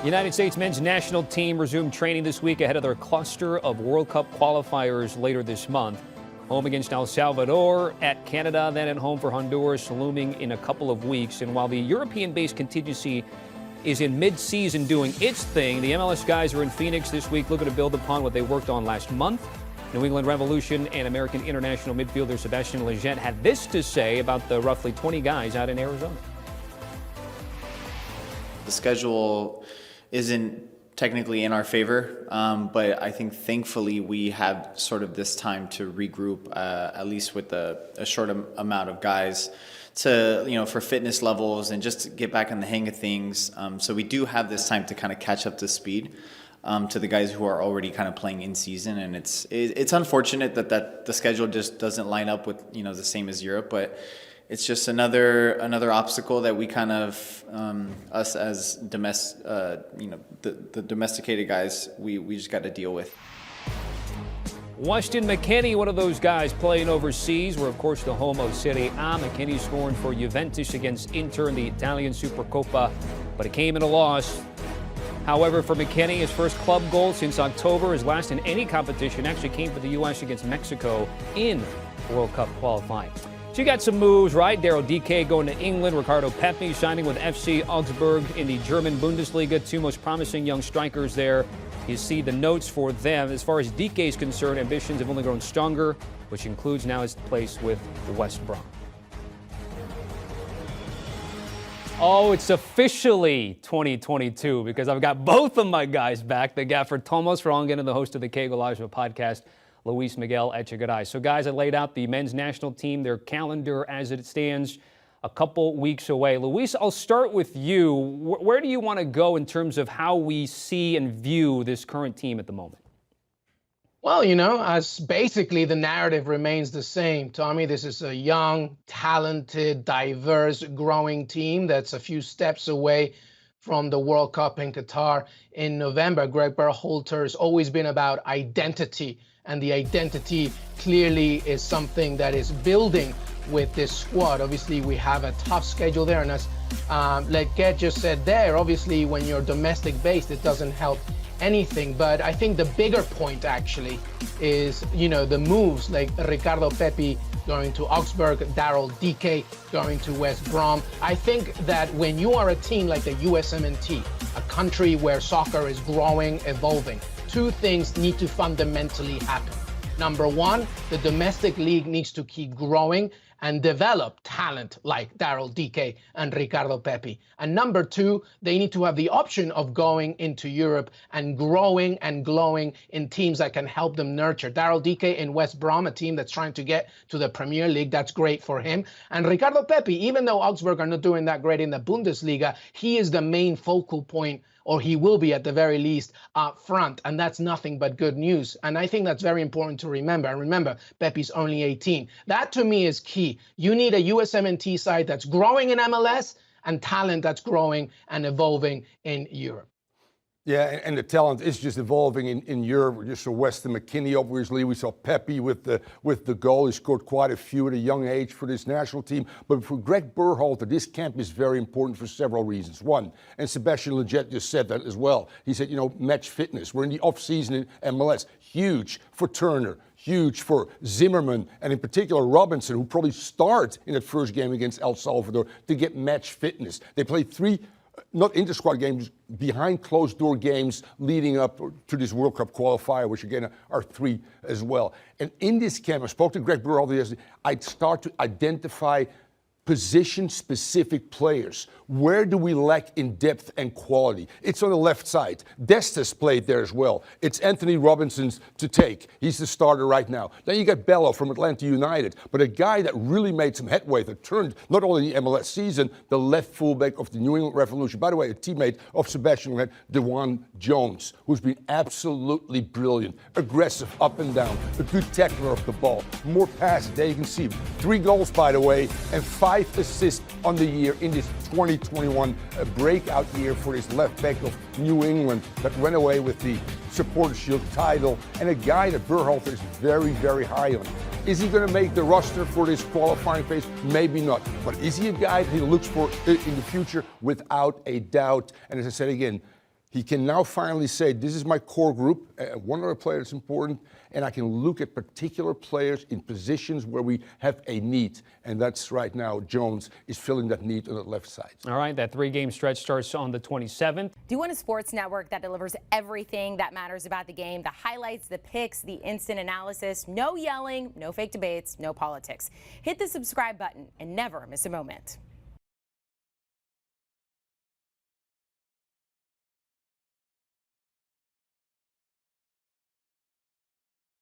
United States men's national team resumed training this week ahead of their cluster of World Cup qualifiers later this month. Home against El Salvador, at Canada, then at home for Honduras, looming in a couple of weeks. And while the European-based contingency is in mid-season doing its thing, the MLS guys are in Phoenix this week looking to build upon what they worked on last month. New England Revolution and American international midfielder Sebastian Lletget had this to say about the roughly 20 guys out in Arizona. The schedule isn't technically in our favor, but I think thankfully we have sort of this time to regroup, at least with a short amount of guys, to for fitness levels and just to get back in the hang of things. So we do have this time to kind of catch up to speed to the guys who are already kind of playing in season, and it's unfortunate that the schedule just doesn't line up with the same as Europe, but it's just another obstacle that we kind of us as the domesticated guys we just got to deal with. Weston McKennie, one of those guys playing overseas. We're of course the home of Serie A. McKennie scoring for Juventus against Inter in the Italian Supercoppa, but it came in a loss. However, for McKennie, his first club goal since October, his last in any competition, actually came for the U.S. against Mexico in World Cup qualifying. So you got some moves, right? Daryl Dike going to England, Ricardo Pepi signing with FC Augsburg in the German Bundesliga, two most promising young strikers there. You see the notes for them. As far as Dike is concerned, ambitions have only grown stronger, which includes now his place with the West Brom. Oh, it's officially 2022 because I've got both of my guys back, the gaffer Thomas Rongen and the host of the Que Golazo podcast, Luis Miguel Echegaray. So, guys, I laid out the men's national team, their calendar as it stands, a couple weeks away. Luis, I'll start with you. Where do you want to go in terms of how we see and view this current team at the moment? Well, as basically the narrative remains the same, Tommy. This is a young, talented, diverse, growing team that's a few steps away from the World Cup in Qatar in November. Greg Berhalter has always been about identity, and the identity clearly is something that is building with this squad. Obviously, we have a tough schedule there, and as Lletget just said there, obviously when you're domestic based, it doesn't help anything. But I think the bigger point actually is, the moves like Ricardo Pepi going to Augsburg, Daryl Dike going to West Brom. I think that when you are a team like the USMNT, a country where soccer is growing, evolving, two things need to fundamentally happen. Number one, the domestic league needs to keep growing and develop talent like Daryl Dike and Ricardo Pepi. And number two, they need to have the option of going into Europe and growing and glowing in teams that can help them nurture. Daryl Dike in West Brom, a team that's trying to get to the Premier League, that's great for him. And Ricardo Pepi, even though Augsburg are not doing that great in the Bundesliga, he is the main focal point, or he will be at the very least up front, and that's nothing but good news. And I think that's very important to remember. And remember, Pepi's only 18. That to me is key. You need a USMNT side that's growing in MLS and talent that's growing and evolving in Europe. Yeah, and the talent is just evolving in Europe. We just saw Weston McKennie, obviously. We saw Pepi with the goal. He scored quite a few at a young age for this national team. But for Greg Berhalter, this camp is very important for several reasons. One, and Sebastian Lletget just said that as well. He said, match fitness. We're in the off-season in MLS. Huge for Turner. Huge for Zimmerman, and in particular Robinson, who probably starts in that first game against El Salvador to get match fitness. They played three not inter-squad games, behind closed-door games leading up to this World Cup qualifier, which again are three as well. And in this camp, I spoke to Greg Berhalter yesterday, I'd start to identify position-specific players. Where do we lack in depth and quality? It's on the left side. Destas played there as well. It's Anthony Robinson's to take. He's the starter right now. Then you got Bello from Atlanta United, but a guy that really made some headway, that turned not only the MLS season, the left fullback of the New England Revolution. By the way, a teammate of Sebastian Lletget, DeJuan Jones, who's been absolutely brilliant, aggressive up and down, a good tackler of the ball, more passes. There you can see 3 goals, by the way, and 5 assists on the year in this 2021 breakout year for this left back of New England that went away with the Supporters' Shield title, and a guy that Berhalter is very, very high on. Is he going to make the roster for this qualifying phase? Maybe not. But is he a guy that he looks for in the future? Without a doubt. And as I said again, He can now finally say, this is my core group, one other player that's important, and I can look at particular players in positions where we have a need. And that's right now, Jones is filling that need on the left side. All right, that 3-game stretch starts on the 27th. Do you want a sports network that delivers everything that matters about the game? The highlights, the picks, the instant analysis, no yelling, no fake debates, no politics. Hit the subscribe button and never miss a moment.